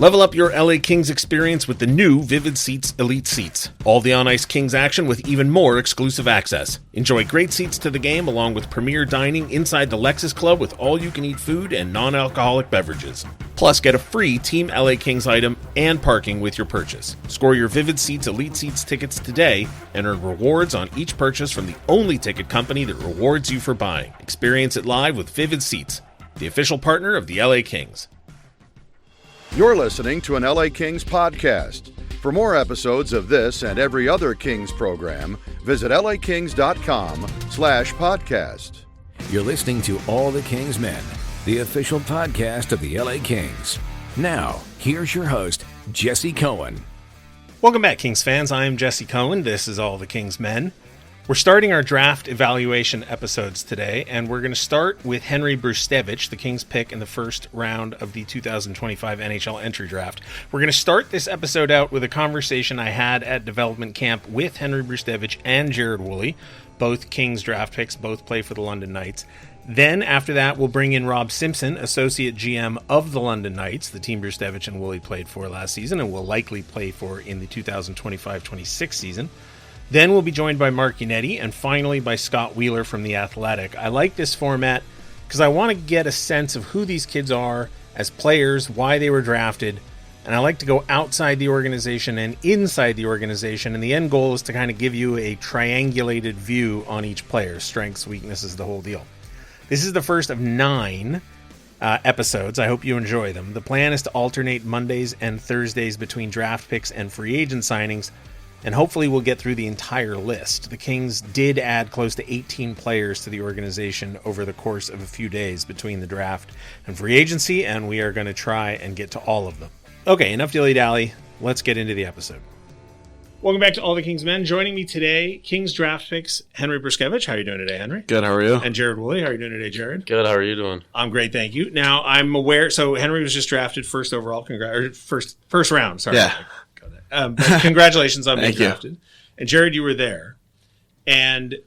Level up your LA Kings experience with the new Vivid Seats Elite Seats. All the on-ice Kings action with even more exclusive access. Enjoy great seats to the game along with premier dining inside the Lexus Club with all-you-can-eat food and non-alcoholic beverages. Plus, get a free Team LA Kings item and parking with your purchase. Score your Vivid Seats Elite Seats tickets today and earn rewards on each purchase from the only ticket company that rewards you for buying. Experience it live with Vivid Seats, the official partner of the LA Kings. You're listening to an LA Kings podcast. For more episodes of this and every other Kings program, visit lakings.com/podcast. You're listening to All the Kings Men, the official podcast of the LA Kings. Now, here's your host, Jesse Cohen. Welcome back, Kings fans. I'm Jesse Cohen. This is All the Kings Men. We're starting our draft evaluation episodes today, and we're going to start with Henry Brzustewicz, the Kings pick in the first round of the 2025 NHL Entry Draft. We're going to start this episode out with a conversation I had at development camp with Henry Brzustewicz and Jared Wooley, both Kings draft picks, both play for the London Knights. Then, after that, we'll bring in Rob Simpson, Associate GM of the London Knights, the team Brzustewicz and Wooley played for last season and will likely play for in the 2025-26 season. Then we'll be joined by Mark Yannetti, and finally by Scott Wheeler from The Athletic. I like this format because I want to get a sense of who these kids are as players, why they were drafted, and I like to go outside the organization and inside the organization, and the end goal is to kind of give you a triangulated view on each player, strengths, weaknesses, the whole deal. This is the first of 9 episodes. I hope you enjoy them. The plan is to alternate Mondays and Thursdays between draft picks and free agent signings, and hopefully we'll get through the entire list. The Kings did add close to 18 players to the organization over the course of a few days between the draft and free agency, and we are going to try and get to all of them. Okay, enough dilly-dally. Let's get into the episode. Welcome back to All the Kings Men. Joining me today, Kings draft picks, Henry Brzustewicz. How are you doing today, Henry? Good, how are you? And Jared Wooley. How are you doing today, Jared? Good, how are you doing? I'm great, thank you. Now, I'm aware, so Henry was just drafted first overall, first round, sorry. Yeah. But congratulations on being Thank you. drafted. And Jared, you were there. And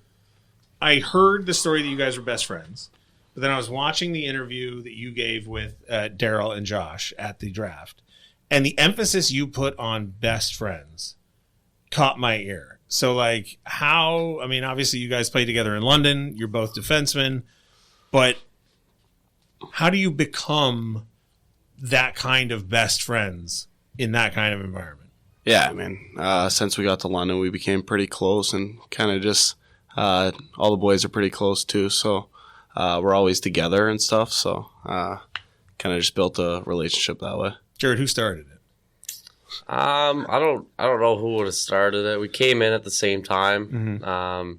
I heard the story that you guys were best friends. But then I was watching the interview that you gave with Daryl and Josh at the draft. And the emphasis you put on best friends caught my ear. So, like, how, I mean, obviously you guys played together in London. You're both defensemen. But how do you become that kind of best friends in that kind of environment? Yeah, I mean, since we got to London, we became pretty close and kind of just, all the boys are pretty close too, so we're always together and stuff, so kind of just built a relationship that way. Jared, who started it? I don't know who would have started it. We came in at the same time. Mm-hmm.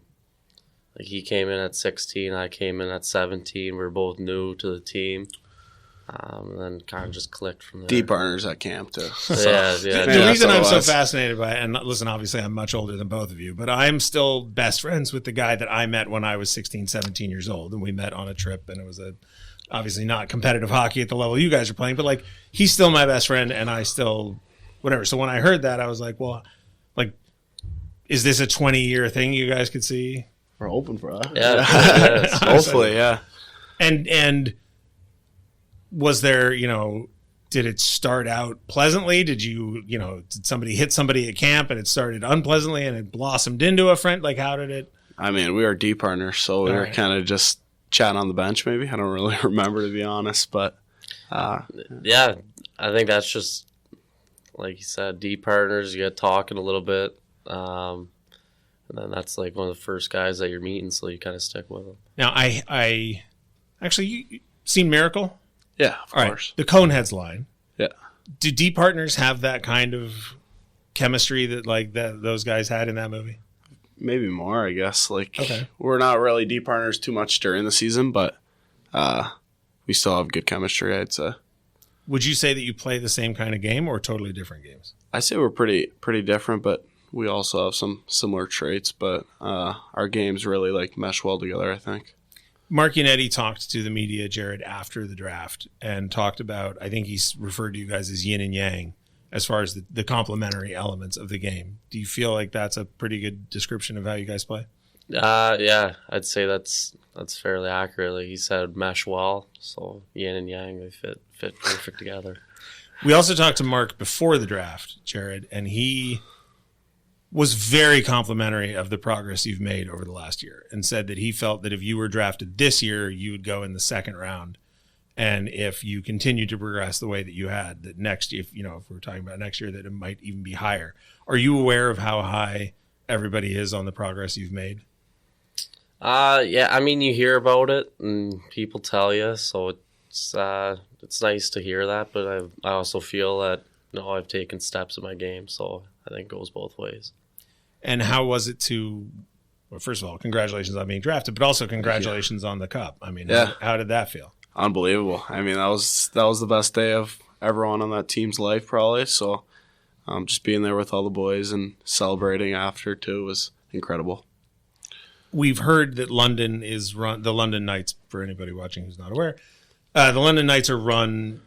Like he came in at 16, I came in at 17. We were both new to the team. And then kind of just clicked from there. Deep partners at camp too. Yeah. The reason I'm so fascinated by it, and listen, obviously I'm much older than both of you, but I'm still best friends with the guy that I met when I was 16, 17 years old, and we met on a trip, and it was obviously not competitive hockey at the level you guys are playing, but like he's still my best friend, and I still whatever. So when I heard that, I was like, well, like, is this a 20-year thing you guys could see? We're open for that. Yeah. Hopefully, yeah. And was there, did it start out pleasantly? Did did somebody hit somebody at camp and it started unpleasantly and it blossomed into a friend? Like, how did it? I mean, we were deep partners, so we were kind of just chatting on the bench maybe. I don't really remember, to be honest, but. Yeah, I think that's just, like you said, deep partners. You get talking a little bit. And then that's like one of the first guys that you're meeting, so you kind of stick with them. Now, I actually, you seen Miracle? Yeah, of All course. Right. The Coneheads line. Yeah. Do D partners have that kind of chemistry that those guys had in that movie? Maybe more, I guess. Like, okay. We're not really deep partners too much during the season, but we still have good chemistry, I'd say. Would you say that you play the same kind of game or totally different games? I say we're pretty different, but we also have some similar traits. But our games really mesh well together, I think. Mark Yannetti talked to the media, Jared, after the draft and talked about, I think he's referred to you guys as yin and yang as far as the complementary elements of the game. Do you feel like that's a pretty good description of how you guys play? Yeah, I'd say that's fairly accurate. Like he said, mesh well. So yin and yang, they fit perfect together. We also talked to Mark before the draft, Jared, and he was very complimentary of the progress you've made over the last year and said that he felt that if you were drafted this year, you would go in the second round. And if you continue to progress the way that you had, that next year, if we're talking about next year, that it might even be higher. Are you aware of how high everybody is on the progress you've made? Yeah, I mean, you hear about it and people tell you, so it's nice to hear that, but I also feel that, I've taken steps in my game, so I think it goes both ways. And how was it well, first of all, congratulations on being drafted, but also congratulations on the cup. I mean, how did that feel? Unbelievable. I mean, that was the best day of everyone on that team's life, probably. So just being there with all the boys and celebrating after, too, was incredible. We've heard that London is the London Knights, for anybody watching who's not aware, the London Knights are run.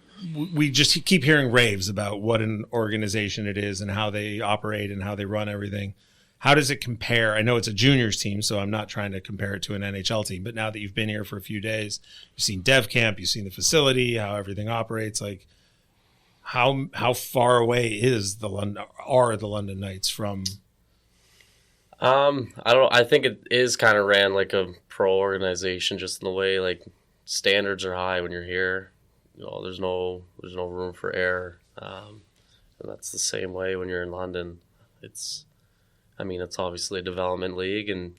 We just keep hearing raves about what an organization it is and how they operate and how they run everything. How does it compare? I know it's a juniors team, so I'm not trying to compare it to an NHL team, but now that you've been here for a few days, you've seen dev camp, you've seen the facility, how everything operates, like how far away are the London Knights from? I think it is kind of ran like a pro organization, just in the way like standards are high when you're here. There's no room for error, and that's the same way when you're in London. It's obviously a development league and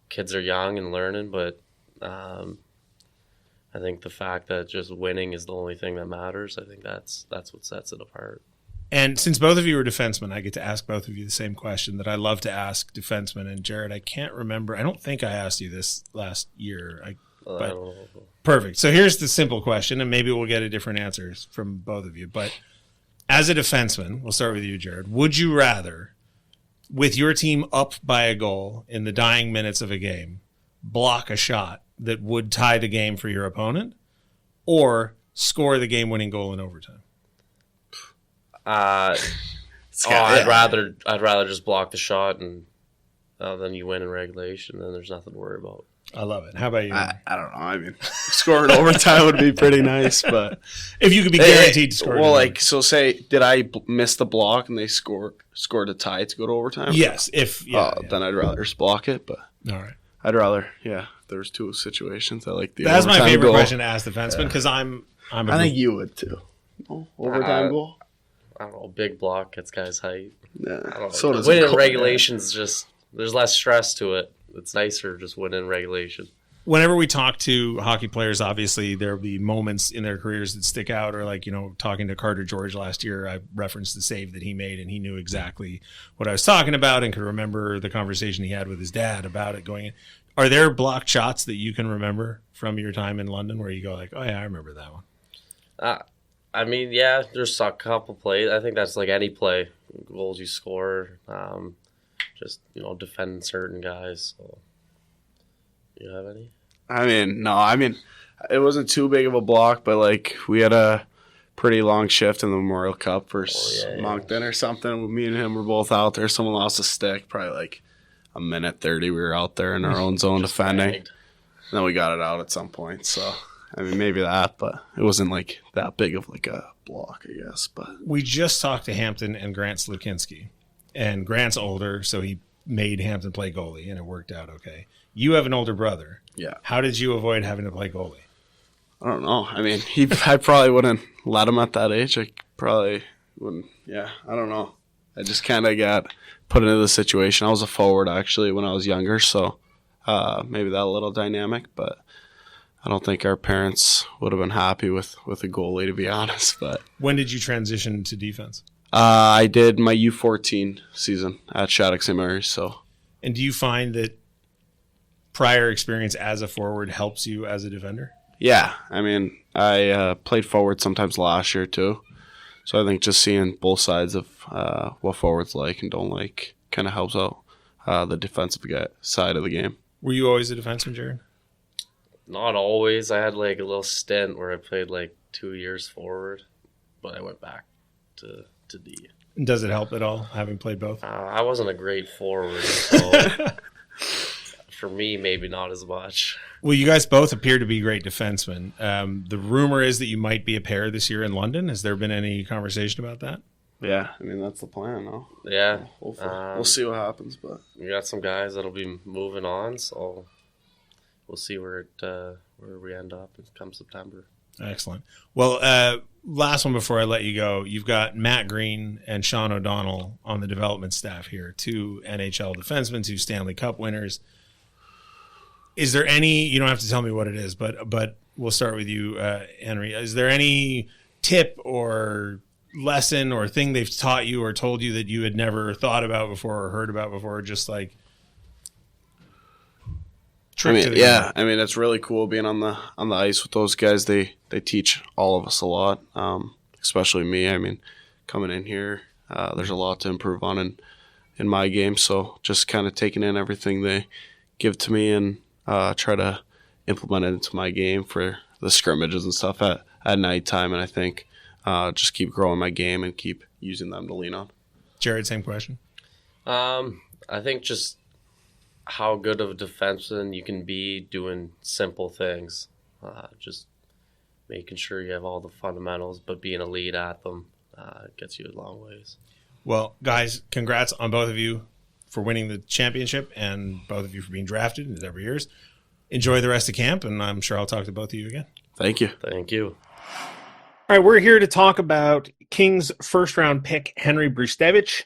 kids are young and learning, but I think the fact that just winning is the only thing that matters, I think that's what sets it apart. And since both of you are defensemen, I get to ask both of you the same question that I love to ask defensemen. And Jared, I can't remember. I don't think I asked you this last year. But perfect. So here's the simple question, and maybe we'll get a different answer from both of you. But as a defenseman, we'll start with you, Jared. Would you rather, with your team up by a goal in the dying minutes of a game, block a shot that would tie the game for your opponent, or score the game-winning goal in overtime? I'd rather just block the shot and then you win in regulation. Then there's nothing to worry about. I love it. How about you? I don't know. I mean, scoring overtime would be pretty nice, but if you could be guaranteed to score. Well, so say, did I miss the block and they scored a tie to go to overtime? Yes. Then I'd rather just block it. But all right, I'd rather. Yeah, there's two situations. I like the. That's overtime my favorite goal. question to ask defensemen because I think you would too. Overtime goal. I don't know. Big block gets guys height. Yeah. I don't know. So does winning regulations. Just there's less stress to it. It's nicer just winning regulation. Whenever we talk to hockey players, obviously there'll be moments in their careers that stick out, or like, talking to Carter George last year, I referenced the save that he made and he knew exactly what I was talking about and could remember the conversation he had with his dad about it going in. Are there blocked shots that you can remember from your time in London where you go like, oh yeah, I remember that one? Yeah, there's a couple plays. I think that's like any play, goals you score, just, defending certain guys. So, you have any? No. It wasn't too big of a block, but like we had a pretty long shift in the Memorial Cup versus Moncton or something. Me and him were both out there. Someone lost a stick, probably like a minute 30. We were out there in our own zone defending. And then we got it out at some point. So, maybe that, but it wasn't like that big of like a block, I guess. But we just talked to Hampton and Grant Slukinski. And Grant's older, so he made Hampton play goalie, and it worked out okay. You have an older brother. Yeah. How did you avoid having to play goalie? I don't know. I probably wouldn't let him at that age. I probably wouldn't. Yeah, I don't know. I just kind of got put into the situation. I was a forward, actually, when I was younger, so maybe that a little dynamic, but I don't think our parents would have been happy with a goalie, to be honest. But when did you transition to defense? I did my U14 season at Shattuck St. Mary's. So, and do you find that prior experience as a forward helps you as a defender? Yeah, I played forward sometimes last year too. So I think just seeing both sides of what forwards like and don't like kind of helps out the defensive side of the game. Were you always a defenseman, Jared? Not always. I had like a little stint where I played like 2 years forward, but I went back to D. Does it help at all having played both? I wasn't a great forward, so for me, maybe not as much. Well, you guys both appear to be great defensemen. The rumor is that you might be a pair this year in London. Has there been any conversation about that? Yeah, I mean, that's the plan, though. Yeah. We'll see what happens, but We got some guys that'll be moving on, so we'll see where we end up come September. Excellent. Well, last one before I let you go. You've got Matt Green and Sean O'Donnell on the development staff here, 2 NHL defensemen, 2 Stanley Cup winners. Is there any, you don't have to tell me what it is, but we'll start with you, Henry. Is there any tip or lesson or thing they've taught you or told you that you had never thought about before or heard about before, just like I mean, it's really cool being on the ice with those guys. They teach all of us a lot, especially me. I mean, coming in here, there's a lot to improve on in my game. So just kind of taking in everything they give to me and try to implement it into my game for the scrimmages and stuff at nighttime. And I think just keep growing my game and keep using them to lean on. Jared, same question. I think just how good of a defenseman you can be doing simple things. Just making sure you have all the fundamentals, but being a lead at them gets you a long ways. Well, guys, congrats on both of you for winning the championship and both of you for being drafted into every years. Enjoy the rest of camp, and I'm sure I'll talk to both of you again. Thank you. Thank you. All right, we're here to talk about Kings' first-round pick, Henry Brzustewicz.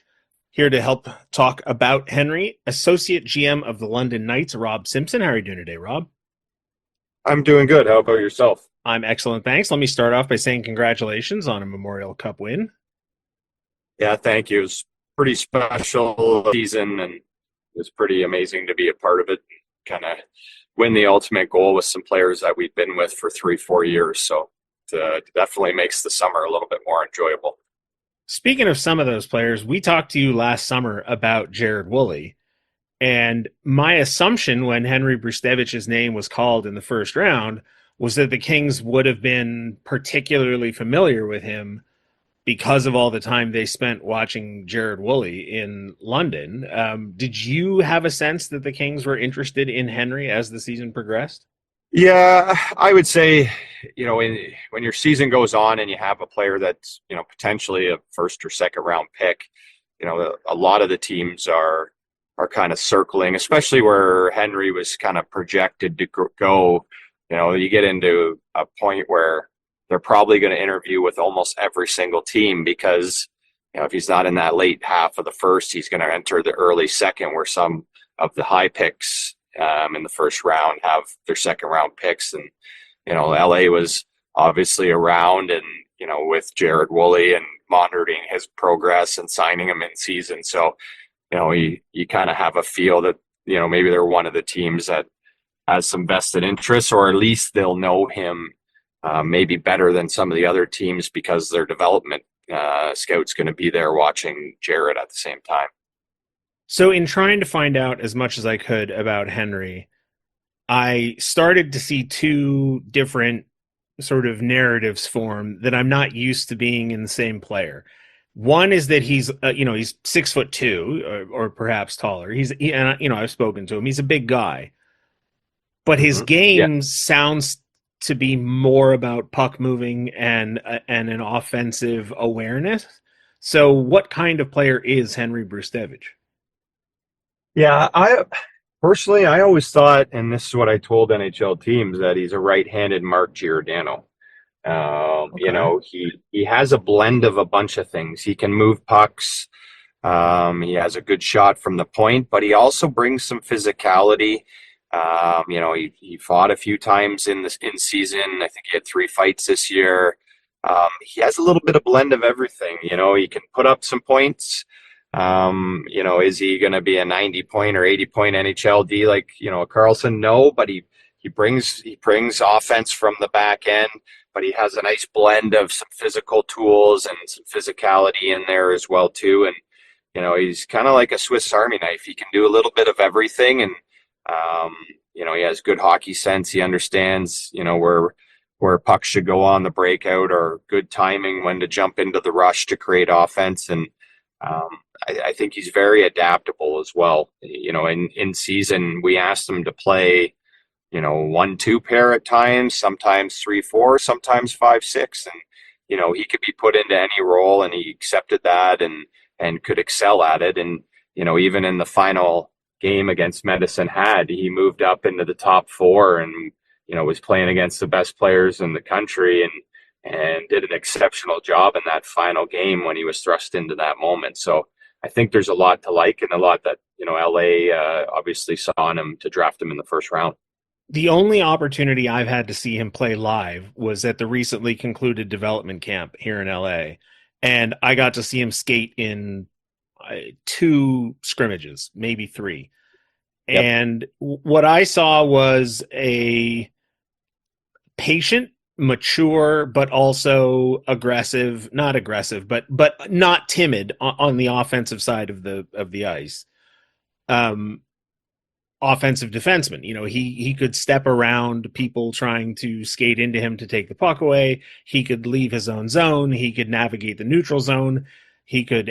Here to help talk about Henry, Associate GM of the London Knights, Rob Simpson. How are you doing today, Rob? I'm doing good. How about yourself? I'm excellent, thanks. Let me start off by saying congratulations on a Memorial Cup win. Yeah, thank you. It was pretty special season, and it was pretty amazing to be a part of it. Kind of win the ultimate goal with some players that we've been with for 3-4 years. So it definitely makes the summer a little bit more enjoyable. Speaking of some of those players, we talked to you last summer about Jared Wooley. And my assumption when Henry Brzustewicz's name was called in the first round was that the Kings would have been particularly familiar with him because of all the time they spent watching Jared Wooley in London. Did you have a sense that the Kings were interested in Henry as the season progressed? Yeah, I would say, when your season goes on and you have a player that's, potentially a first or second round pick, a lot of the teams are kind of circling, especially where Henry was kind of projected to go. You get into a point where they're probably going to interview with almost every single team because, if he's not in that late half of the first, he's going to enter the early second where some of the high picks in the first round have their second round picks. And, LA was obviously around and, with Jared Wooley and monitoring his progress and signing him in season. So, you kind of have a feel that, maybe they're one of the teams that has some vested interests, or at least they'll know him maybe better than some of the other teams because their development scout's going to be there watching Jared at the same time. So in trying to find out as much as I could about Henry, I started to see 2 different sort of narratives form that I'm not used to being in the same player. One is that he's 6'2" or perhaps taller. I've spoken to him. He's a big guy, but his game sounds to be more about puck moving and an offensive awareness. So what kind of player is Henry Brzustewicz? Yeah, I always thought, and this is what I told NHL teams, that he's a right-handed Mark Giordano. He has a blend of a bunch of things. He can move pucks. He has a good shot from the point, but he also brings some physicality. He fought a few times in season. I think he had 3 fights this year. He has a little bit of blend of everything. He can put up some points. Is he going to be a 90-point or 80-point NHLD like, Carlson? No, but he brings offense from the back end, but he has a nice blend of some physical tools and some physicality in there as well too. And, he's kind of like a Swiss Army knife. He can do a little bit of everything. And, he has good hockey sense. He understands, where pucks should go on the breakout, or good timing when to jump into the rush to create offense. And, I think he's very adaptable as well. In season, we asked him to play, 1-2 pair at times, sometimes 3-4, sometimes 5-6. And, he could be put into any role, and he accepted that and could excel at it. And, even in the final game against Medicine Hat, he moved up into the top 4 and, was playing against the best players in the country and did an exceptional job in that final game when he was thrust into that moment. So I think there's a lot to like, and a lot that, LA obviously saw in him to draft him in the first round. The only opportunity I've had to see him play live was at the recently concluded development camp here in LA. And I got to see him skate in 2 scrimmages, maybe 3. Yep. And what I saw was a patient, mature, but also aggressive, not aggressive, but not timid on the offensive side of the ice. Offensive defenseman. He could step around people trying to skate into him to take the puck away. He could leave his own zone. He could navigate the neutral zone. He could,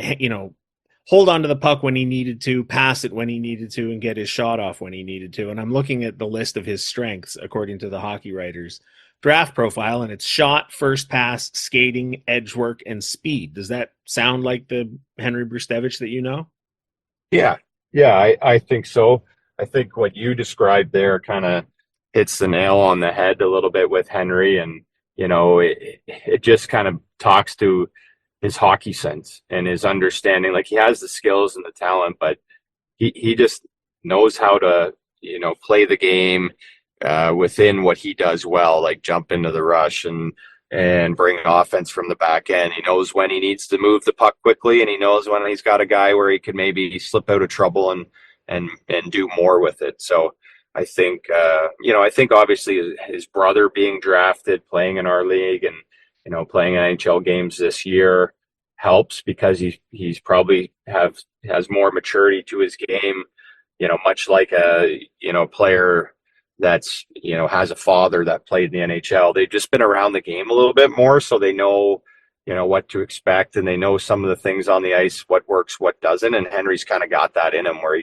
hold on to the puck when he needed to, pass it when he needed to, and get his shot off when he needed to. And I'm looking at the list of his strengths according to the Hockey Writers draft profile, and it's shot, first pass, skating, edge work, and speed. Does that sound like the Henry Brzustewicz that you know? Yeah, I think so. I think what you described there kind of hits the nail on the head a little bit with Henry, and it just kind of talks to his hockey sense and his understanding. Like, he has the skills and the talent, but he just knows how to play the game within what he does well, like jump into the rush and bring offense from the back end. He knows when he needs to move the puck quickly, and he knows when he's got a guy where he could maybe slip out of trouble and do more with it. So I think, I think obviously his brother being drafted, playing in our league, and, playing NHL games this year helps, because he's probably has more maturity to his game, much like a, player that's, has a father that played in the NHL. They've just been around the game a little bit more, so they know, what to expect, and they know some of the things on the ice, what works, what doesn't. And Henry's kind of got that in him, where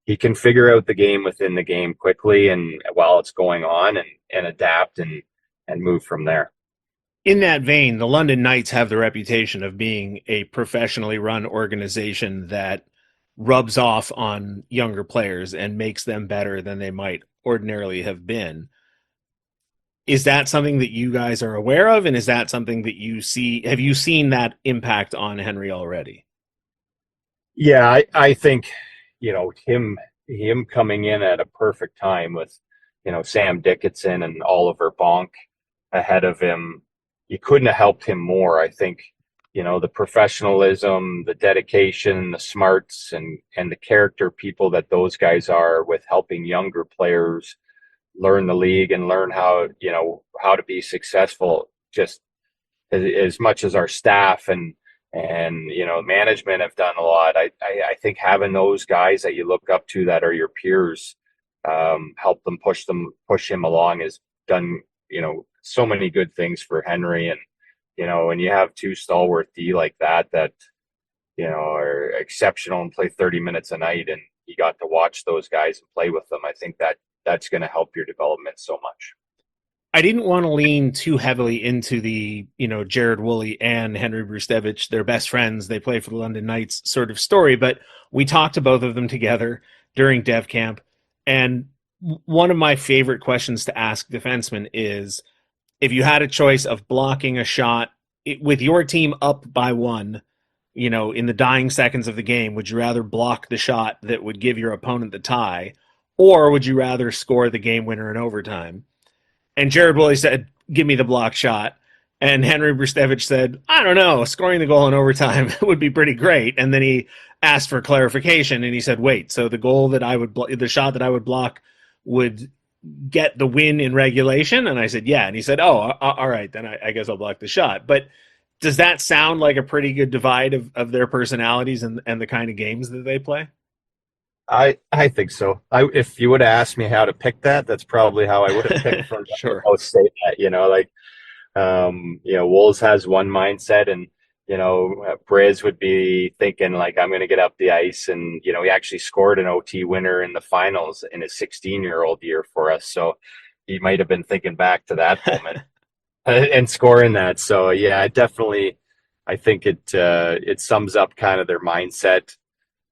he can figure out the game within the game quickly and while it's going on, and adapt and move from there. In that vein, the London Knights have the reputation of being a professionally run organization that rubs off on younger players and makes them better than they might ordinarily have been. Is that something that you guys are aware of? And is that something that you see? Have you seen that impact on Henry already? Yeah, I think, him coming in at a perfect time with, Sam Dickinson and Oliver Bonk ahead of him, you couldn't have helped him more. I think, the professionalism, the dedication, the smarts, and the character people that those guys are with helping younger players learn the league and learn how to be successful, just as much as our staff and management have done a lot. I think having those guys that you look up to that are your peers, help them push him along, has done, so many good things for Henry. And, when you have 2 stalwart D like that, are exceptional and play 30 minutes a night, and you got to watch those guys and play with them, I think that's going to help your development so much. I didn't want to lean too heavily into the, Jared Wooley and Henry Brzustewicz, they're best friends, they play for the London Knights sort of story, but we talked to both of them together during Dev Camp. And one of my favorite questions to ask defensemen is, if you had a choice of blocking a shot with your team up by 1, in the dying seconds of the game, would you rather block the shot that would give your opponent the tie, or would you rather score the game winner in overtime? And Jared Wooley said, give me the block shot. And Henry Brzustewicz said, I don't know, scoring the goal in overtime would be pretty great. And then he asked for clarification, and he said, wait, so the goal that I would the shot that I would block would get the win in regulation? And I said, yeah. And he said, oh, all right, then I guess I'll block the shot. But does that sound like a pretty good divide of their personalities and the kind of games that they play? I think so. If you would have asked me how to pick that, that's probably how I would have picked from Sure. Say that, Wolves has one mindset, and Briz would be thinking like, I'm going to get up the ice. And, he actually scored an OT winner in the finals in his 16-year-old year for us. So he might have been thinking back to that moment and scoring that. So yeah, I think it sums up kind of their mindset,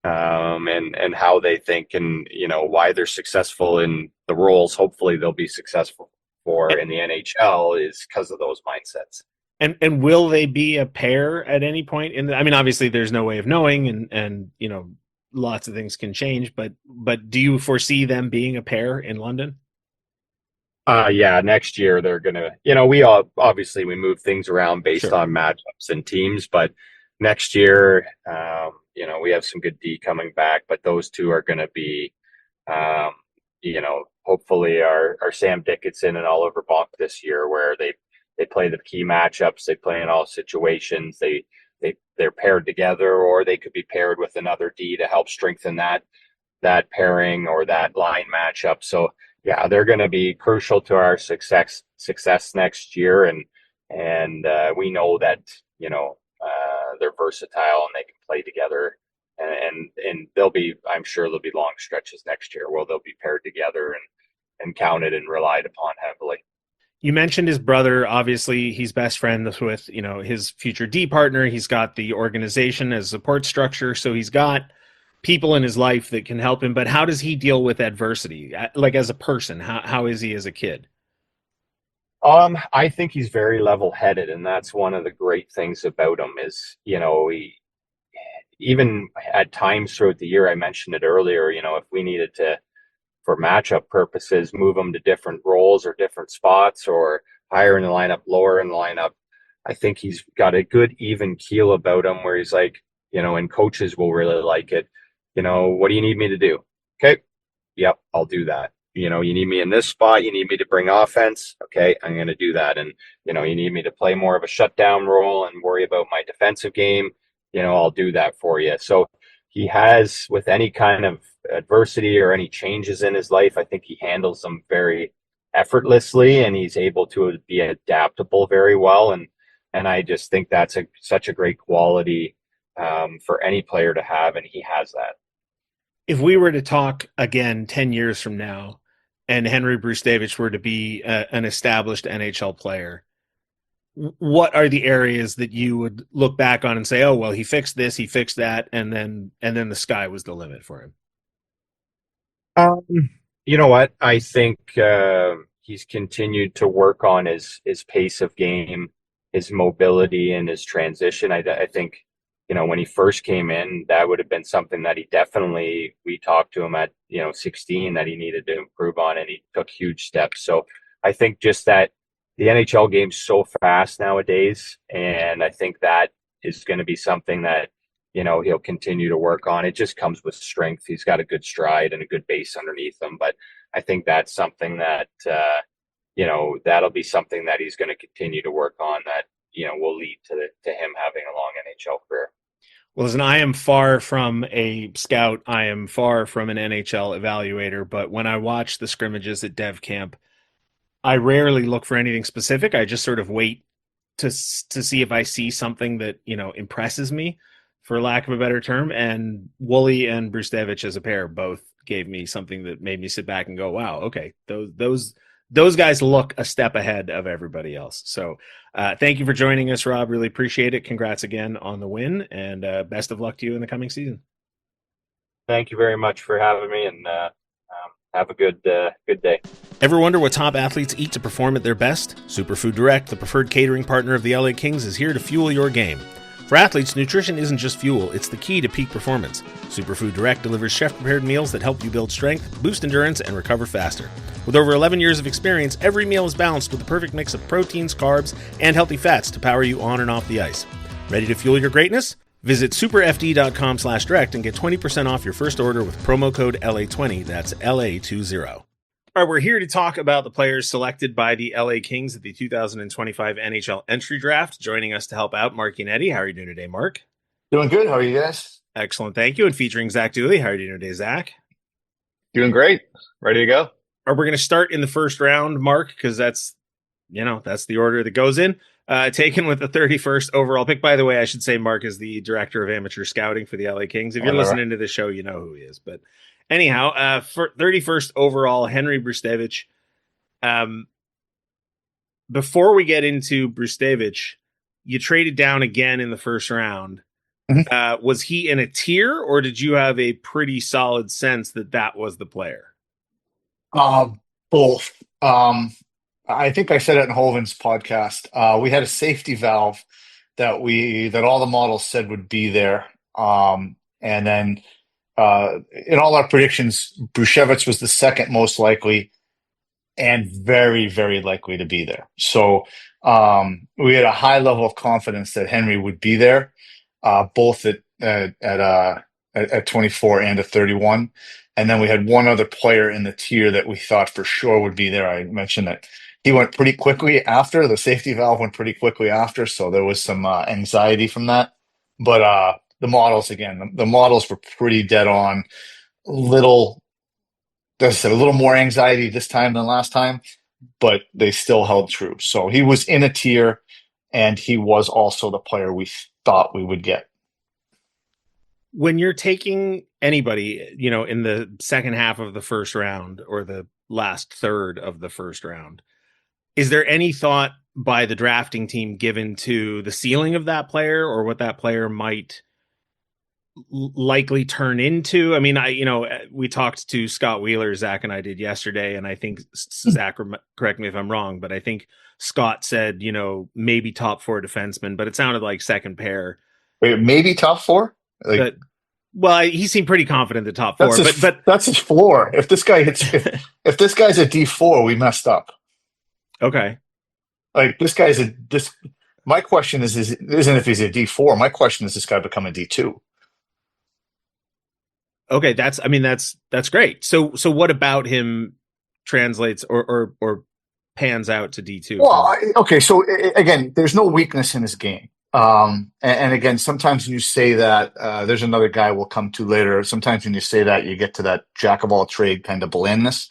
and how they think, and, why they're successful in the roles. Hopefully they'll be successful for in the NHL is because of those mindsets. And will they be a pair at any point I mean, obviously there's no way of knowing, and lots of things can change, but do you foresee them being a pair in London? Yeah, next year they're gonna, we obviously we move things around based on matchups and teams, but next year, we have some good D coming back, but those two are gonna be, hopefully our Sam Dickinson and Oliver Bonk this year, where they play the key matchups, they play in all situations, they're paired together, or they could be paired with another D to help strengthen that pairing or that line matchup. So yeah, they're going to be crucial to our success next year, and we know that they're versatile and they can play together, and I'm sure there'll be long stretches next year where they'll be paired together and counted and relied upon heavily. You mentioned his brother. Obviously, he's best friends with his future D partner. He's got the organization as support structure, so he's got people in his life that can help him. But how does he deal with adversity? Like, as a person, how is he as a kid? I think he's very level-headed, and that's one of the great things about him is, he, even at times throughout the year, I mentioned it earlier, if we needed to, for matchup purposes, move him to different roles or different spots, or higher in the lineup, lower in the lineup, I think he's got a good even keel about him where he's like, and coaches will really like it. What do you need me to do? Okay. Yep, I'll do that. You need me in this spot. You need me to bring offense. Okay, I'm going to do that. And, you need me to play more of a shutdown role and worry about my defensive game. I'll do that for you. So he has, with any kind of adversity or any changes in his life, I think he handles them very effortlessly, and he's able to be adaptable very well. And I just think that's such a great quality for any player to have, and he has that. If we were to talk again 10 years from now, and Henry Brzustewicz were to be an established NHL player, what are the areas that you would look back on and say, oh, well, he fixed this, he fixed that, and then the sky was the limit for him? You know what? I think he's continued to work on his pace of game, his mobility, and his transition. I think, when he first came in, that would have been something that we talked to him at, 16, that he needed to improve on, and he took huge steps. So I think just that the NHL game's so fast nowadays, and I think that is going to be something that, he'll continue to work on. It just comes with strength. He's got a good stride and a good base underneath him, but I think that's something that, that'll be something that he's going to continue to work on, that, will lead to him having a long NHL career. Well, listen, I am far from a scout. I am far from an NHL evaluator, but when I watch the scrimmages at Dev Camp, I rarely look for anything specific. I just sort of wait to see if I see something that, impresses me, for lack of a better term. And Wooley and Brzustewicz as a pair both gave me something that made me sit back and go, wow, okay, those guys look a step ahead of everybody else. So thank you for joining us, Rob. Really appreciate it. Congrats again on the win, and best of luck to you in the coming season. Thank you very much for having me, and have a good day. Ever wonder what top athletes eat to perform at their best? Superfood Direct, the preferred catering partner of the LA Kings, is here to fuel your game. For athletes, nutrition isn't just fuel, it's the key to peak performance. Superfood Direct delivers chef-prepared meals that help you build strength, boost endurance, and recover faster. With over 11 years of experience, every meal is balanced with the perfect mix of proteins, carbs, and healthy fats to power you on and off the ice. Ready to fuel your greatness? Visit superfd.com/direct and get 20% off your first order with promo code LA20. That's LA20. All right, we're here to talk about the players selected by the LA Kings at the 2025 NHL Entry Draft. Joining us to help out, Mark Yannetti. How are you doing today, Mark? Doing good. How are you guys? Excellent, thank you. And featuring Zach Dooley. How are you doing today, Zach? Doing great. Ready to go. We're going to start in the first round, Mark, because that's the order that goes in. taken with the 31st overall pick. By the way, I should say Mark is the director of amateur scouting for the LA Kings. If you're listening to the show, you know who he is. But anyhow, for 31st overall, Henry Brzustewicz. Before we get into Brzustewicz, you traded down again in the first round. Mm-hmm. Was he in a tier, or did you have a pretty solid sense that that was the player? Both. I think I said it in Hoven's podcast. We had a safety valve that all the models said would be there. And then in all our predictions, Brzustewicz was the second most likely and very, very likely to be there. So we had a high level of confidence that Henry would be there, both at 24 and at 31. And then we had one other player in the tier that we thought for sure would be there. I mentioned that he went pretty quickly after. The safety valve went pretty quickly after, so there was some anxiety from that. But the models, again, the models were pretty dead on. As I said, a little more anxiety this time than last time, but they still held true. So he was in a tier, and he was also the player we thought we would get. When you're taking anybody, in the second half of the first round or the last third of the first round, is there any thought by the drafting team given to the ceiling of that player or what that player might likely turn into? I mean, we talked to Scott Wheeler, Zach and I did yesterday, and I think Zach, correct me if I'm wrong, but I think Scott said, maybe top 4 defenseman, but it sounded like second pair. Wait, maybe top 4? Well, he seemed pretty confident the top 4, but that's his floor. If this guy hits, if this guy's a D4, we messed up. Okay. Like my question isn't if he's a D4. My question is this guy become a D2. Okay, that's great. So what about him translates or pans out to D2? Well, okay. So again, there's no weakness in his game. And again, sometimes when you say that, there's another guy we'll come to later. Sometimes when you say that, you get to that jack of all trade kind of blandness.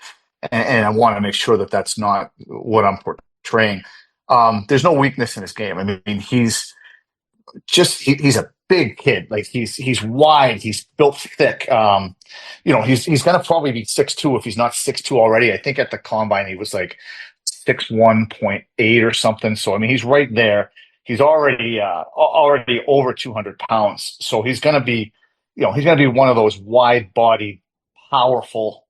And I want to make sure that that's not what I'm portraying. There's no weakness in his game. I mean, he's a big kid. Like he's wide. He's built thick. He's going to probably be 6'2" if he's not 6'2" already. I think at the combine he was like 6'1.8" or something. So I mean, he's right there. He's already over 200 pounds. So he's going to be, one of those wide-bodied, powerful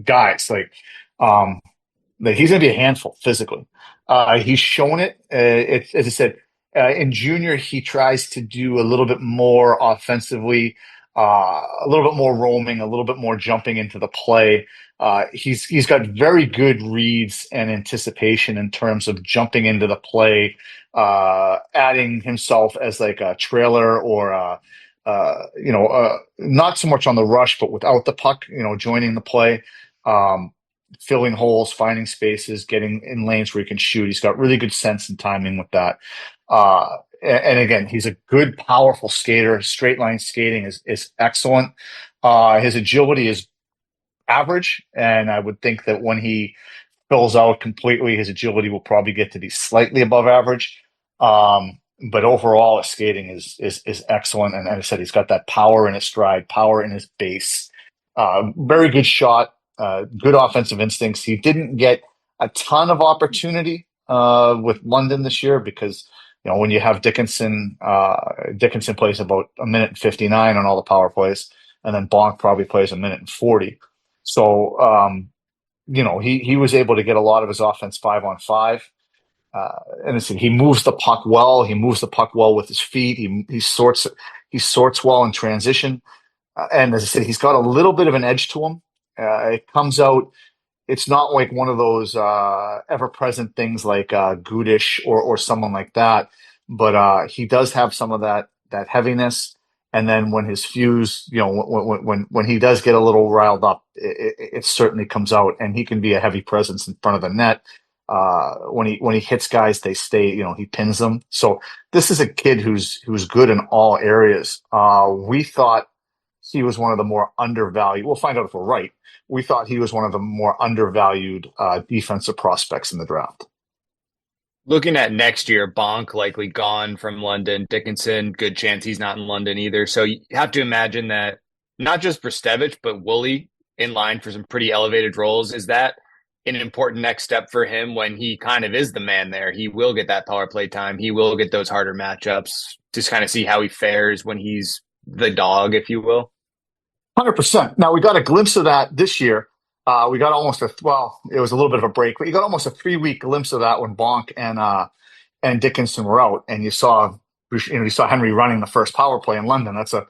guys. Like he's going to be a handful physically. He's shown it. As I said, in junior, he tries to do a little bit more offensively, a little bit more roaming, a little bit more jumping into the play. He's got very good reads and anticipation in terms of jumping into the play, adding himself as like a trailer or not so much on the rush, but without the puck, joining the play, filling holes, finding spaces, getting in lanes where he can shoot. He's got really good sense and timing with that. And again, he's a good, powerful skater. Straight line skating is excellent. His agility is average, and I would think that when he fills out completely, his agility will probably get to be slightly above average. But overall, his skating is excellent. And as I said, he's got that power in his stride, power in his base. Very good shot, good offensive instincts. He didn't get a ton of opportunity with London this year because, when you have Dickinson plays about 1:59 on all the power plays, and then Bonk probably plays 1:40. So, he was able to get a lot of his offense 5-on-5. And I said, he moves the puck well. He moves the puck well with his feet. He sorts well in transition. And as I said, he's got a little bit of an edge to him. It comes out. It's not like one of those ever-present things like Gudish or someone like that. But he does have some of that heaviness. And then when his fuse, when he does get a little riled up, it certainly comes out. And he can be a heavy presence in front of the net. When he hits guys, they stay. He pins them. So this is a kid who's good in all areas. We thought he was one of the more undervalued. We'll find out if we're right. We thought he was one of the more undervalued defensive prospects in the draft. Looking at next year, Bonk likely gone from London. Dickinson, good chance he's not in London either. So you have to imagine that not just Brzustewicz, but Wooley in line for some pretty elevated roles. Is that an important next step for him when he kind of is the man there? He will get that power play time. He will get those harder matchups. Just kind of see how he fares when he's the dog, if you will. 100%. Now, we got a glimpse of that this year. We got almost it was a little bit of a break, but you got almost a 3-week glimpse of that when Bonk and Dickinson were out, and you saw Henry running the first power play in London. It's a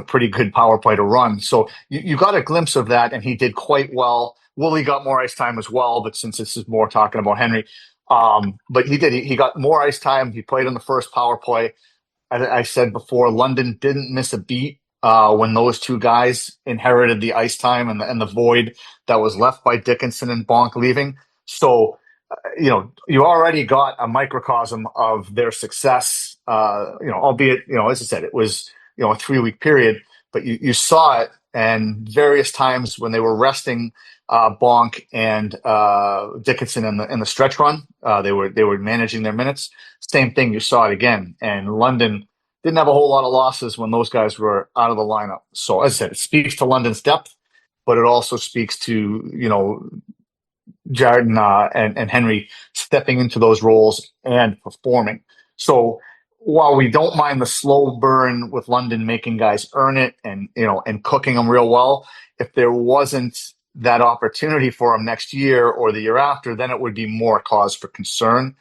pretty good power play to run. So you got a glimpse of that, and he did quite well. Woolley got more ice time as well, but since this is more talking about Henry, but he got more ice time. He played in the first power play. I said before, London didn't miss a beat when those two guys inherited the ice time and the void that was left by Dickinson and Bonk leaving. So, you already got a microcosm of their success, albeit, as I said, it was, a 3-week period, but you saw it. And various times when they were resting Bonk and Dickinson in the stretch run, they were managing their minutes. Same thing, you saw it again. And London didn't have a whole lot of losses when those guys were out of the lineup. So as I said, it speaks to London's depth, but it also speaks to, Jared and Henry stepping into those roles and performing. So while we don't mind the slow burn with London making guys earn it and cooking them real well, if there wasn't that opportunity for them next year or the year after, then it would be more cause for concern.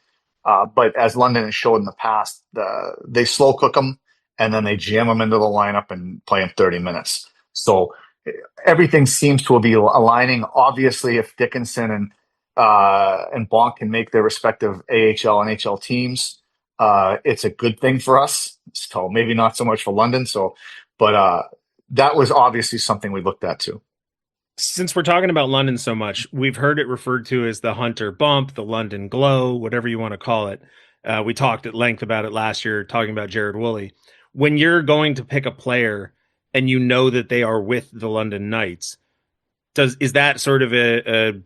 But as London has showed in the past, they slow cook them and then they jam them into the lineup and play them 30 minutes. So everything seems to be aligning. Obviously, if Dickinson and Bonk can make their respective AHL and NHL teams, it's a good thing for us. So maybe not so much for London. But that was obviously something we looked at too. Since we're talking about London so much, we've heard it referred to as the Hunter Bump, the London Glow, whatever you want to call it. We talked at length about it last year, talking about Jared Wooley. When you're going to pick a player and you know that they are with the London Knights, is that sort of a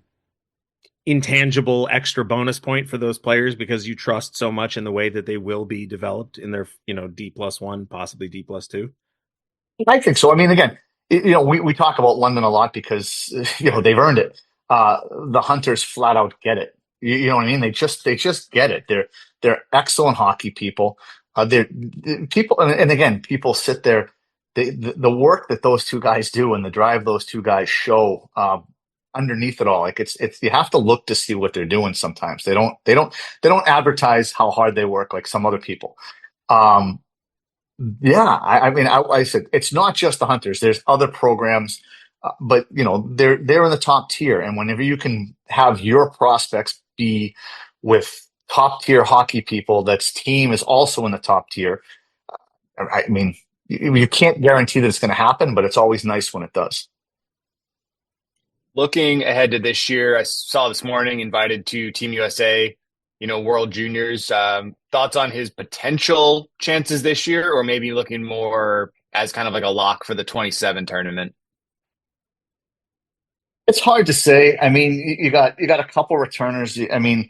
intangible extra bonus point for those players because you trust so much in the way that they will be developed in their, D+1, possibly D+2? I think so. I mean, again, we talk about London a lot because, they've earned it. The Hunters flat out get it. You know what I mean? They just get it. They're excellent hockey people. They're people. And again, people sit there, the work that those two guys do and the drive those two guys show, underneath it all, like it's you have to look to see what they're doing. Sometimes they don't advertise how hard they work like some other people. I said it's not just the Hunters. There's other programs, but they're in the top tier. And whenever you can have your prospects be with top tier hockey people, that's team is also in the top tier. I mean, you can't guarantee that it's going to happen, but it's always nice when it does. Looking ahead to this year, I saw this morning invited to Team USA, World Juniors. Thoughts on his potential chances this year, or maybe looking more as kind of like a lock for the 27 tournament? It's hard to say. I mean, you got a couple returners. I mean,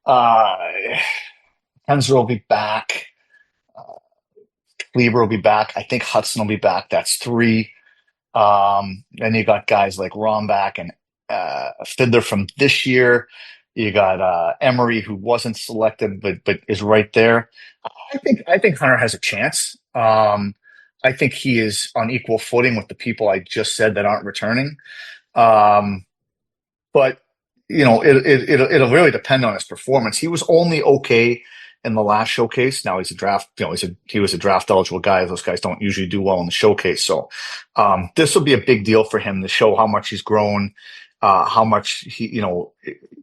Hensler will be back. Kleber will be back. I think Hudson will be back. That's 3. Then you got guys like Rombach and Fiddler from this year. You got Emery, who wasn't selected but is right there. I think Hunter has a chance. I think he is on equal footing with the people I just said that aren't returning. But it'll really depend on his performance. He was only okay in the last showcase. Now he's a draft, he was a draft eligible guy. Those guys don't usually do well in the showcase. So this will be a big deal for him to show how much he's grown, how much he,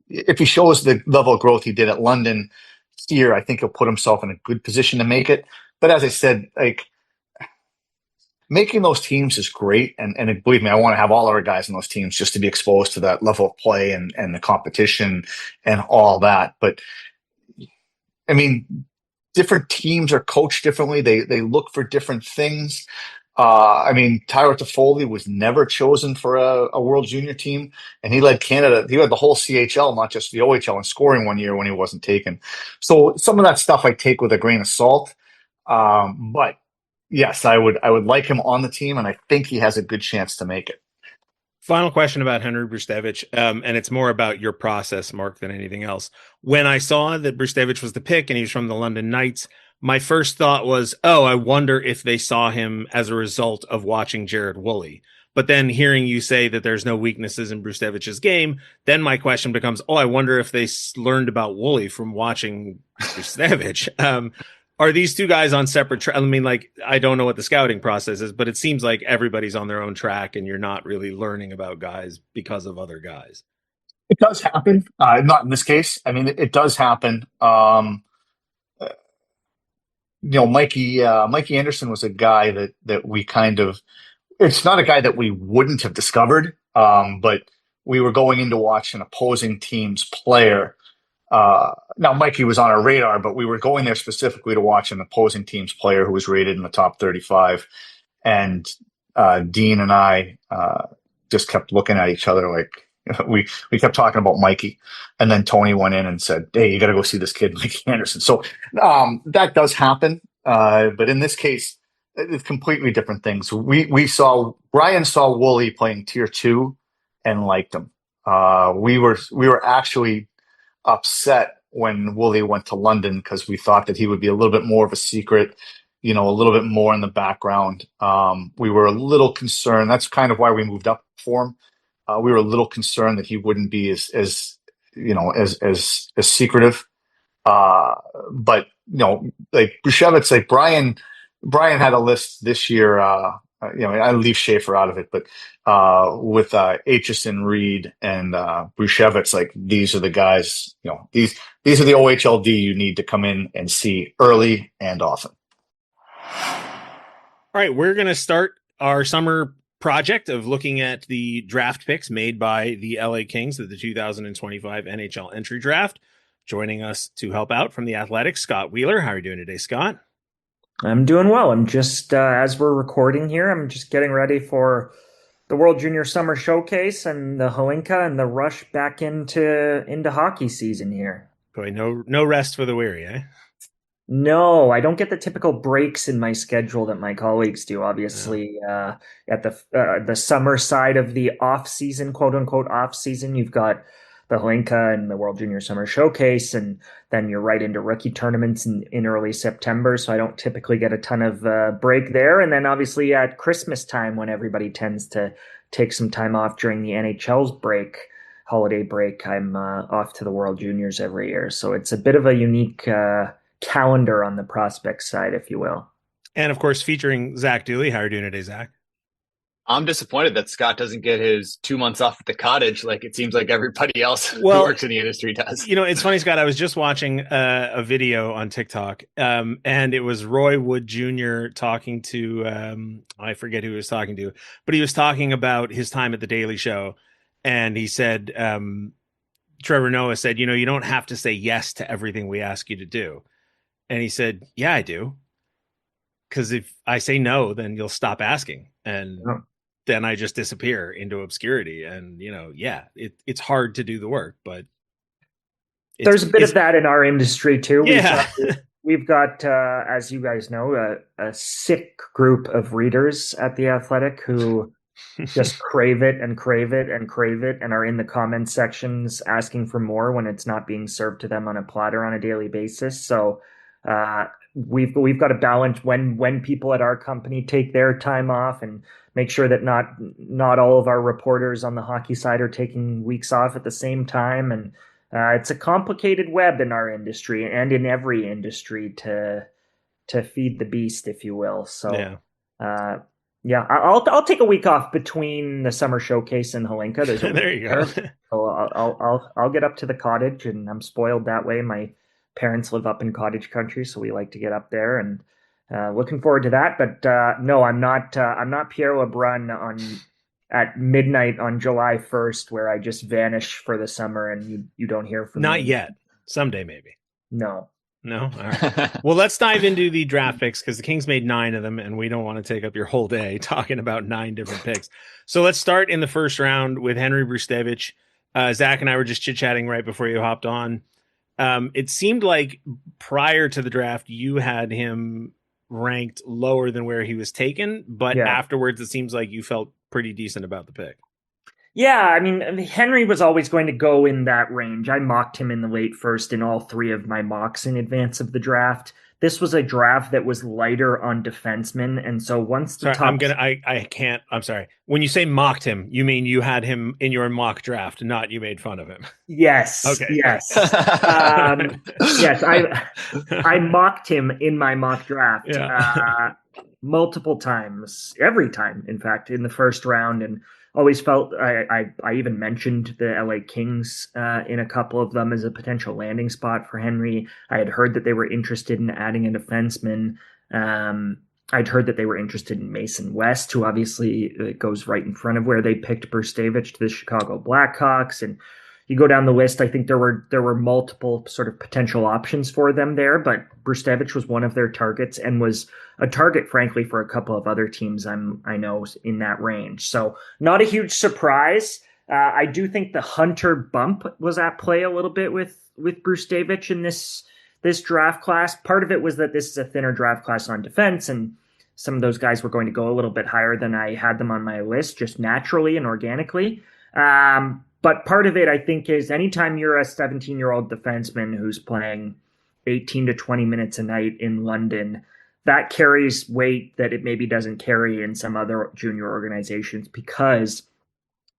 if he shows the level of growth he did at London here, I think he'll put himself in a good position to make it. But as I said, like making those teams is great. And believe me, I want to have all our guys in those teams just to be exposed to that level of play and the competition and all that. But I mean, different teams are coached differently. They look for different things. I mean, Tyler Toffoli was never chosen for a World Junior team, and he led Canada. He led the whole CHL, not just the OHL, in scoring one year when he wasn't taken. So some of that stuff I take with a grain of salt. But yes, I would like him on the team, and I think he has a good chance to make it. Final question about Henry Brzustewicz, and it's more about your process, Mark, than anything else. When I saw that Brzustewicz was the pick and he was from the London Knights, my first thought was, oh, I wonder if they saw him as a result of watching Jared Wooley. But then hearing you say that there's no weaknesses in Brzustewicz's game, then my question becomes, oh, I wonder if they learned about Wooley from watching Brzustewicz. Are these two guys on separate I mean, like, I don't know what the scouting process is, but it seems like everybody's on their own track and you're not really learning about guys because of other guys. It does happen. Not in this case. I mean, it does happen. Mikey Anderson was a guy that we kind of, it's not a guy that we wouldn't have discovered, but we were going in to watch an opposing team's player. Now, Mikey was on our radar, but we were going there specifically to watch an opposing team's player who was rated in the top 35. And Dean and I just kept looking at each other like, we kept talking about Mikey. And then Tony went in and said, hey, you got to go see this kid, Mikey Anderson. So that does happen. But in this case, it's completely different things. Brian saw Wooley playing tier 2 and liked him. We were actually upset when Wooley went to London because we thought that he would be a little bit more of a secret, a little bit more in the background. We were a little concerned. That's kind of why we moved up for him. We were a little concerned that he wouldn't be as secretive. But like Brzustewicz, like Brian had a list this year. I leave Schaefer out of it, but with Aitchison, Reed, and Brzustewicz, like these are the guys. These are the OHLD you need to come in and see early and often. All right, we're going to start our summer project of looking at the draft picks made by the LA Kings of the 2025 NHL Entry Draft. Joining us to help out from the Athletics, Scott Wheeler. How are you doing today, Scott? I'm doing well. I'm just, as we're recording here, I'm just getting ready for the World Junior Summer Showcase and the Holinka and the rush back into hockey season here. Boy, no rest for the weary, eh? No, I don't get the typical breaks in my schedule that my colleagues do. Obviously, at the summer side of the off season, quote unquote off season, you've got the Holinka and the World Junior Summer Showcase, and then you're right into rookie tournaments in early September. So I don't typically get a ton of break there. And then obviously at Christmas time, when everybody tends to take some time off during the NHL's holiday break, I'm off to the World Juniors every year. So it's a bit of a unique calendar on the prospect side, if you will. And of course, featuring Zach Dooley. How are you doing today, Zach? I'm disappointed that Scott doesn't get his 2 months off at the cottage like it seems like everybody else who works in the industry does. It's funny, Scott. I was just watching a video on TikTok, and it was Roy Wood Jr. talking to, I forget who he was talking to, but he was talking about his time at The Daily Show. And he said, Trevor Noah said, you don't have to say yes to everything we ask you to do. And he said, yeah, I do. Because if I say no, then you'll stop asking. And then I just disappear into obscurity. And, it's hard to do the work, but there's a bit of that in our industry too. Yeah. We've got as you guys know, a sick group of readers at The Athletic who just crave it and crave it and crave it and are in the comment sections asking for more when it's not being served to them on a platter on a daily basis. So we've got to balance when people at our company take their time off and make sure that not all of our reporters on the hockey side are taking weeks off at the same time. And it's a complicated web in our industry and in every industry to feed the beast, if you will. So I'll take a week off between the summer showcase and Holinka. There you go. So I'll get up to the cottage, and I'm spoiled that way. My parents live up in cottage country, so we like to get up there, and looking forward to that. But no, I'm not Pierre LeBrun at midnight on July 1st, where I just vanish for the summer and you don't hear from me. Not yet. Someday, maybe. No. No? All right. Well, let's dive into the draft picks because the Kings made 9 of them, and we don't want to take up your whole day talking about 9 different picks. So let's start in the first round with Henry Brzustewicz. Zach and I were just chit-chatting right before you hopped on. It seemed like prior to the draft, you had him ranked lower than where he was taken, but afterwards, it seems like you felt pretty decent about the pick. Yeah, I mean, Henry was always going to go in that range. I mocked him in the late first in all 3 of my mocks in advance of the draft. This was a draft that was lighter on defensemen, and so once the top... I'm sorry. When you say mocked him, you mean you had him in your mock draft, not you made fun of him. Yes. Okay. Yes. Yes, I mocked him in my mock draft multiple times, every time, in fact, in the first round, and always felt I even mentioned the LA Kings in a couple of them as a potential landing spot for Henry. I had heard that they were interested in adding a defenseman. I'd heard that they were interested in Mason West, who obviously goes right in front of where they picked Brzustewicz to the Chicago Blackhawks. And you go down the list, I think there were multiple sort of potential options for them there, but Brzustewicz was one of their targets and was a target, frankly, for a couple of other teams I know in that range. So not a huge surprise. I do think the Hunter bump was at play a little bit with Brzustewicz in this draft class. Part of it was that this is a thinner draft class on defense, and some of those guys were going to go a little bit higher than I had them on my list, just naturally and organically. But part of it, I think, is anytime you're a 17-year-old defenseman who's playing 18 to 20 minutes a night in London, that carries weight that it maybe doesn't carry in some other junior organizations, because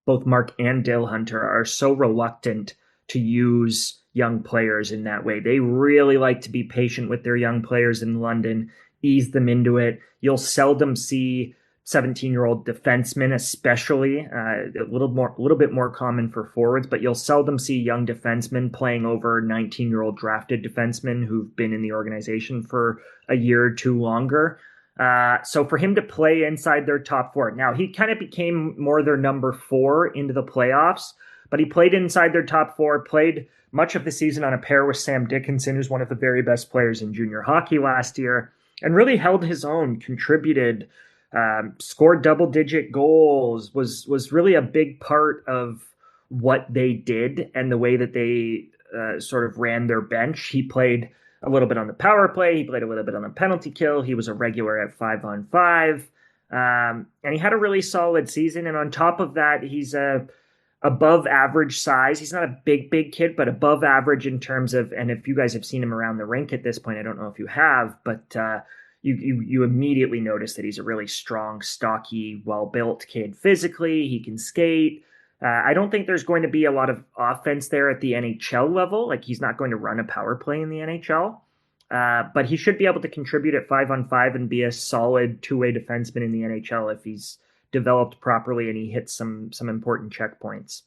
both Mark and Dale Hunter are so reluctant to use young players in that way. They really like to be patient with their young players in London, ease them into it. You'll seldom see 17-year-old defensemen, especially a little bit more common for forwards, but you'll seldom see young defensemen playing over 19-year-old drafted defensemen who've been in the organization for a year or two longer. So for him to play inside their top 4, now he kind of became more their number 4 into the playoffs, but he played inside their top 4, played much of the season on a pair with Sam Dickinson, who's one of the very best players in junior hockey last year, and really held his own, contributed, scored double-digit goals, was really a big part of what they did and the way that they sort of ran their bench. He played a little bit on the power play. He played a little bit on the penalty kill. He was a regular at 5-on-5. And he had a really solid season. And on top of that, he's a above average size. He's not a big kid, but above average in terms of, and if you guys have seen him around the rink at this point, I don't know if you have, but you immediately notice that he's a really strong, stocky, well-built kid physically. He can skate. I don't think there's going to be a lot of offense there at the NHL level. Like, he's not going to run a power play in the NHL, but he should be able to contribute at 5-on-5 and be a solid two-way defenseman in the NHL if he's developed properly and he hits some important checkpoints.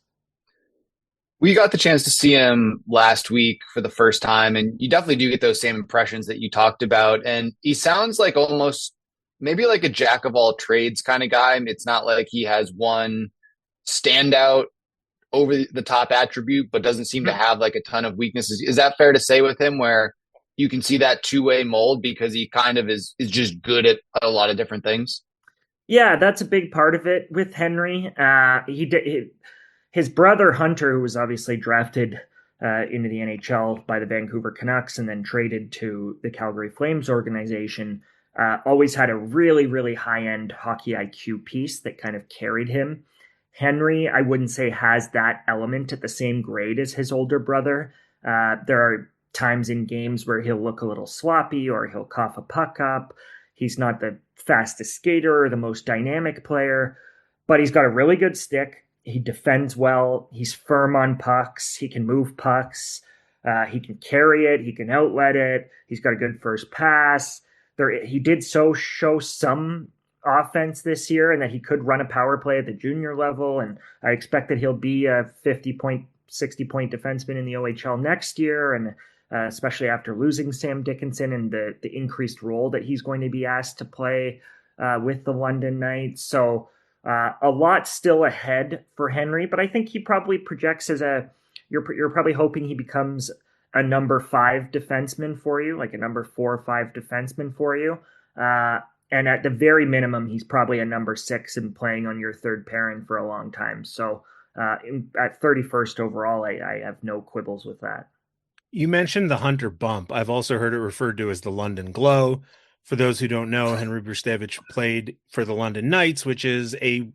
We got the chance to see him last week for the first time, and you definitely do get those same impressions that you talked about. And he sounds like almost maybe like a jack of all trades kind of guy. It's not like he has one standout over the top attribute, but doesn't seem to have like a ton of weaknesses. Is that fair to say with him, where you can see that two-way mold because he kind of is just good at a lot of different things? Yeah, that's a big part of it with Henry. His brother Hunter, who was obviously drafted into the NHL by the Vancouver Canucks and then traded to the Calgary Flames organization, always had a really, really high-end hockey IQ piece that kind of carried him. Henry, I wouldn't say has that element at the same grade as his older brother. There are times in games where he'll look a little sloppy or he'll cough a puck up. He's not the fastest skater or the most dynamic player, but he's got a really good stick. He defends well. He's firm on pucks. He can move pucks. He can carry it. He can outlet it. He's got a good first pass. He did show some offense this year, and that he could run a power play at the junior level. And I expect that he'll be a 50-point, 60-point defenseman in the OHL next year, and especially after losing Sam Dickinson and the increased role that he's going to be asked to play with the London Knights. So a lot still ahead for Henry, but I think he probably projects as you're probably hoping he becomes a number 5 defenseman for you, like a number 4 or 5 defenseman for you. And at the very minimum, he's probably a number 6 and playing on your third pairing for a long time. So at 31st overall, I have no quibbles with that. You mentioned the Hunter bump. I've also heard it referred to as the London glow. For those who don't know, Henry Brzustewicz played for the London Knights, which is a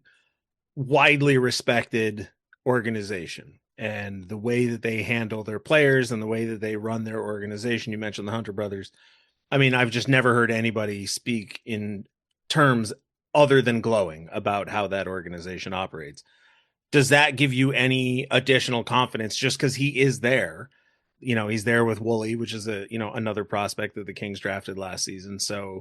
widely respected organization. And the way that they handle their players and the way that they run their organization, you mentioned the Hunter brothers. I mean, I've just never heard anybody speak in terms other than glowing about how that organization operates. Does that give you any additional confidence just because he is there? You know, he's there with Wooley, which is another prospect that the Kings drafted last season. So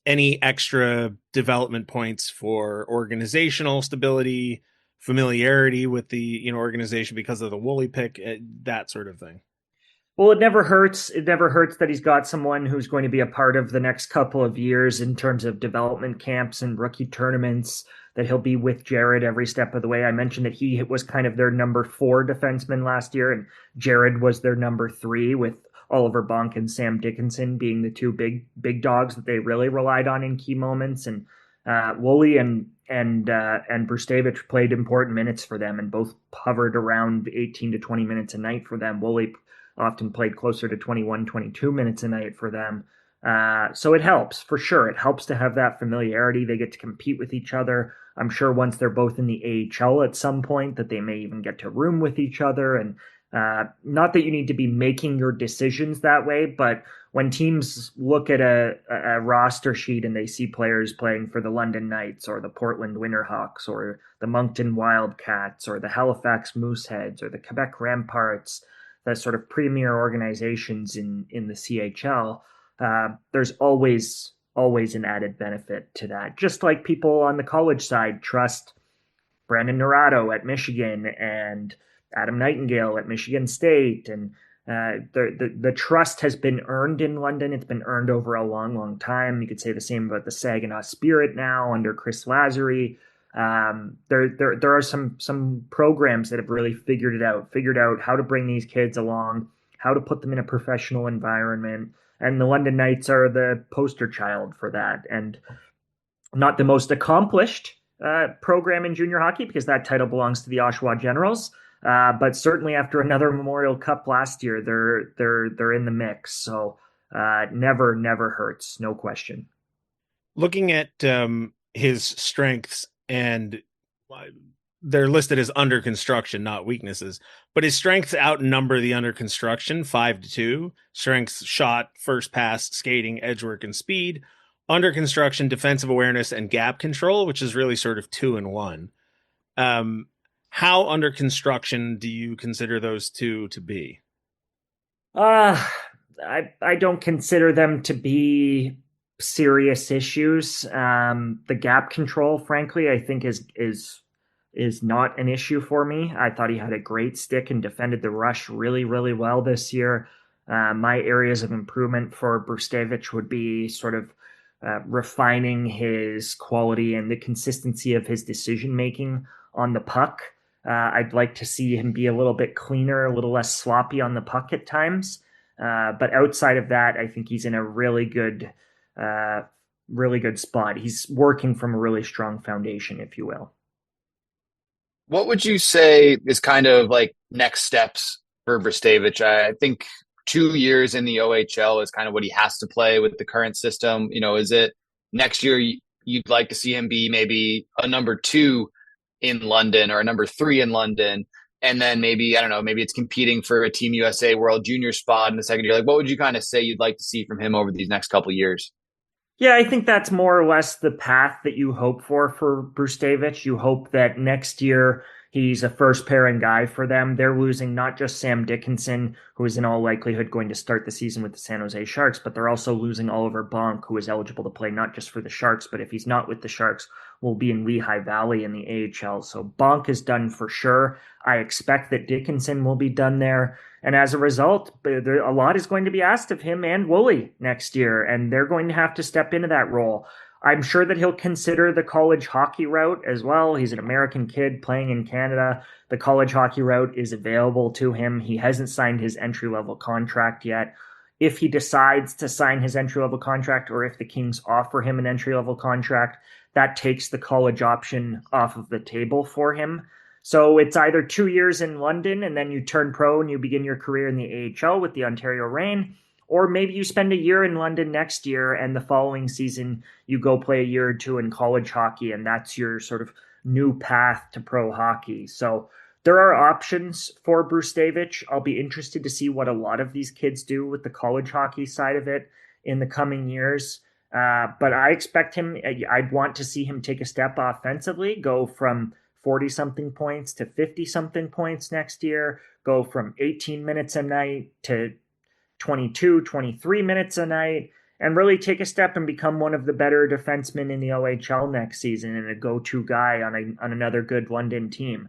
any extra development points for organizational stability, familiarity with the organization because of the Wooley pick, that sort of thing? Well, it never hurts. It never hurts that he's got someone who's going to be a part of the next couple of years in terms of development camps and rookie tournaments, that he'll be with Jared every step of the way. I mentioned that he was kind of their number 4 defenseman last year, and Jared was their number 3, with Oliver Bonk and Sam Dickinson being the 2 big dogs that they really relied on in key moments. And Wooley and Brzustewicz played important minutes for them, and both hovered around 18 to 20 minutes a night for them. Wooley often played closer to 21, 22 minutes a night for them. So it helps, for sure. It helps to have that familiarity. They get to compete with each other. I'm sure once they're both in the AHL at some point that they may even get to room with each other. And not that you need to be making your decisions that way, but when teams look at a roster sheet and they see players playing for the London Knights or the Portland Winterhawks or the Moncton Wildcats or the Halifax Mooseheads or the Quebec Ramparts, the sort of premier organizations in the CHL, there's always an added benefit to that. Just like people on the college side trust Brandon Naurato at Michigan and Adam Nightingale at Michigan State. And the trust has been earned in London. It's been earned over a long, long time. You could say the same about the Saginaw Spirit now under Chris Lazary. There are some programs that have really figured out how to bring these kids along, how to put them in a professional environment. And the London Knights are the poster child for that. And not the most accomplished program in junior hockey, because that title belongs to the Oshawa Generals. But certainly after another Memorial Cup last year, they're in the mix. So never hurts, no question. Looking at his strengths, and they're listed as under construction, not weaknesses, but his strengths outnumber the under construction 5-2. Strengths: shot, first pass, skating, edge work, and speed. Under construction: defensive awareness and gap control, which is really sort of 2 and 1. How under construction do you consider those two to be? I don't consider them to be serious issues. The gap control, frankly, I think is not an issue for me. I thought he had a great stick and defended the rush really, really well this year. My areas of improvement for Brzustewicz would be sort of refining his quality and the consistency of his decision-making on the puck. I'd like to see him be a little bit cleaner, a little less sloppy on the puck at times. But outside of that, I think he's in a really good spot. He's working from a really strong foundation, if you will. What would you say is kind of like next steps for Brzustewicz? I think 2 years in the OHL is kind of what he has to play with the current system. Is it next year you'd like to see him be maybe a number 2 in London or a number 3 in London? And then maybe, I don't know, maybe it's competing for a Team USA World Junior spot in the second year. Like, what would you kind of say you'd like to see from him over these next couple of years? Yeah, I think that's more or less the path that you hope for Brzustewicz. You hope that next year he's a first pairing guy for them. They're losing not just Sam Dickinson, who is in all likelihood going to start the season with the San Jose Sharks, but they're also losing Oliver Bonk, who is eligible to play not just for the Sharks, but if he's not with the Sharks, will be in Lehigh Valley in the AHL. So Bonk is done for sure. I expect that Dickinson will be done there. And as a result, a lot is going to be asked of him and Wooley next year, and they're going to have to step into that role. I'm sure that he'll consider the college hockey route as well. He's an American kid playing in Canada. The college hockey route is available to him. He hasn't signed his entry-level contract yet. If he decides to sign his entry-level contract, or if the Kings offer him an entry-level contract, that takes the college option off of the table for him. So it's either 2 years in London and then you turn pro and you begin your career in the AHL with the Ontario Reign, or maybe you spend a year in London next year and the following season you go play a year or two in college hockey, and that's your sort of new path to pro hockey. So there are options for Brzustewicz. I'll be interested to see what a lot of these kids do with the college hockey side of it in the coming years. But I expect him, I'd want to see him take a step offensively, go from 40-something points to 50-something points next year, go from 18 minutes a night to 22, 23 minutes a night, and really take a step and become one of the better defensemen in the OHL next season and a go-to guy on another good London team.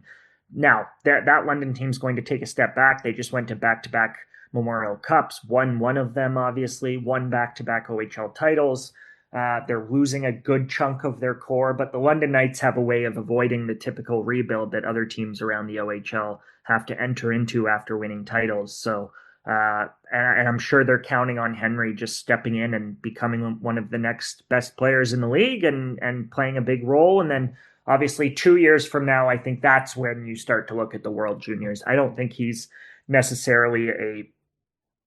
Now, that London team's going to take a step back. They just went to back-to-back Memorial Cups, won one of them, obviously, won back-to-back OHL titles. They're losing a good chunk of their core, but the London Knights have a way of avoiding the typical rebuild that other teams around the OHL have to enter into after winning titles. So, and I'm sure they're counting on Henry just stepping in and becoming one of the next best players in the league and playing a big role. And then obviously 2 years from now, I think that's when you start to look at the World Juniors. I don't think he's necessarily a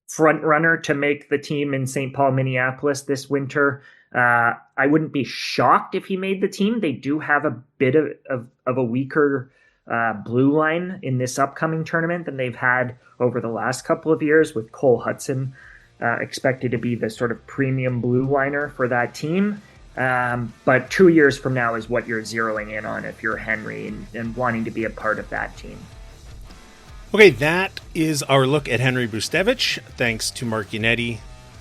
front runner to make the team in St. Paul, Minneapolis this winter. I wouldn't be shocked if he made the team. They do have a bit of a weaker blue line in this upcoming tournament than they've had over the last couple of years, with Cole Hudson expected to be the sort of premium blue liner for that team. But 2 years from now is what you're zeroing in on if you're Henry and wanting to be a part of that team. Okay, that is our look at Henry Brzustewicz. Thanks to Mark Yannetti,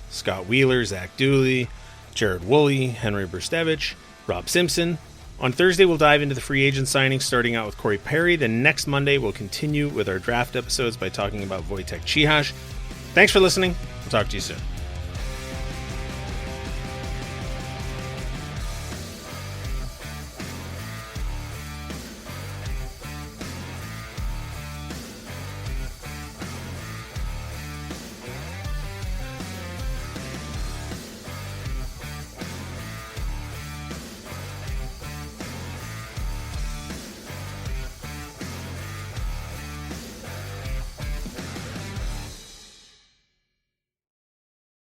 Scott Wheeler, Zach Dooley, Jared Wooley, Henry Brzustewicz, Rob Simpson. On Thursday, we'll dive into the free agent signings, starting out with Corey Perry. Then next Monday, we'll continue with our draft episodes by talking about Wojtek Cihas. Thanks for listening. We'll talk to you soon.